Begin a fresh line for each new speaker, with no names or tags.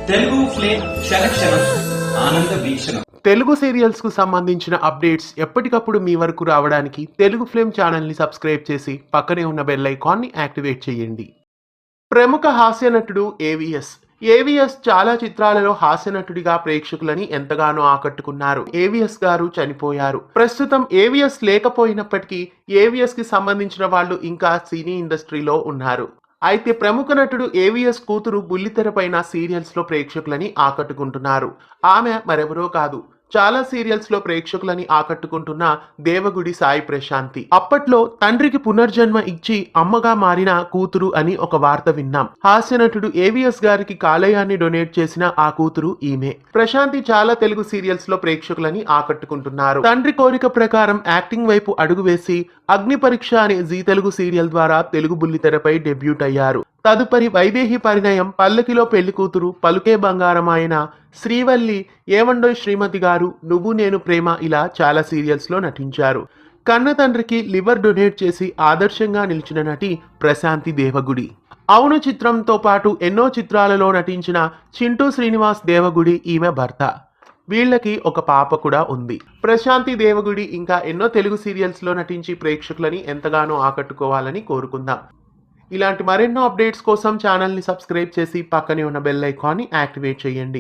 Telugu flame క్షణక్షణం ఆనంద వీక్షణం.
Telugu serials కు సంబంధించిన అప్డేట్స్ ఎప్పటికప్పుడు మీ వరకు రావడానికి తెలుగు ఫ్లేమ్ ఛానల్ ని సబ్స్క్రైబ్ చేసి పక్కనే ఉన్న బెల్ ఐకాన్ ని యాక్టివేట్ చేయండి. ప్రముఖ హాస్య నటుడు ఏవిఎస్ చాలా చిత్రాలలో హాస్య నటుడిగా ప్రేక్షకులని ఎంతగానో ఆకట్టుకున్నారు. ఏవిఎస్ గారు చనిపోయారు. ప్రస్తుతం ఏవిఎస్ లేకపోయినప్పటికీ ఏవిఎస్ కి సంబంధించిన వాళ్ళు ఇంకా సినీ ఇండస్ట్రీలో ఉన్నారు. అయితే ప్రముఖ నటుడు ఏవిఎస్ కూతురు బుల్లితెర పైన సీరియల్స్ లో ప్రేక్షకులని ఆకట్టుకుంటున్నారు. ఆమె మరెవరో కాదు, చాలా సీరియల్స్ లో ప్రేక్షకులని ఆకట్టుకుంటున్న దేవగుడి సాయి ప్రశాంతి. అప్పట్లో తండ్రికి పునర్జన్మ ఇచ్చి అమ్మగా మారిన కూతురు అని ఒక వార్త విన్నాం. హాస్య నటుడు ఏవిఎస్ గారికి కాలేయాన్ని డొనేట్ చేసిన ఆ కూతురు ఈమె. ప్రశాంతి చాలా తెలుగు సీరియల్స్ లో ప్రేక్షకులని ఆకట్టుకుంటున్నారు. తండ్రి కోరిక ప్రకారం యాక్టింగ్ వైపు అడుగు వేసి అగ్ని పరీక్ష అనే జీ తెలుగు సీరియల్ ద్వారా తెలుగు బుల్లితెరపై డెబ్యూట్ అయ్యారు. తదుపరి వైదేహి పరిణయం, పల్లకిలో పెళ్లి కూతురు, పలుకే బంగారం ఆయన, శ్రీవల్లి, ఏవండోయ్ శ్రీమతి గారు, నువ్వు నేను ప్రేమ ఇలా చాలా సీరియల్స్ లో నటించారు. కన్న తండ్రికి లివర్ డొనేట్ చేసి ఆదర్శంగా నిలిచిన నటి ప్రశాంతి దేవగుడి. అవును చిత్రంతో పాటు ఎన్నో చిత్రాలలో నటించిన చింటూ శ్రీనివాస్ దేవగుడి ఈమె భర్త. వీళ్ళకి ఒక పాప కూడా ఉంది. ప్రశాంతి దేవగుడి ఇంకా ఎన్నో తెలుగు సీరియల్స్ లో నటించి ప్రేక్షకులని ఎంతగానో ఆకట్టుకోవాలని కోరుకుందాం. ఇలాంటి మరెన్నో అప్డేట్స్ కోసం ఛానల్ని సబ్స్క్రైబ్ చేసి పక్కనే ఉన్న బెల్ ఐకాన్ని యాక్టివేట్ చేయండి.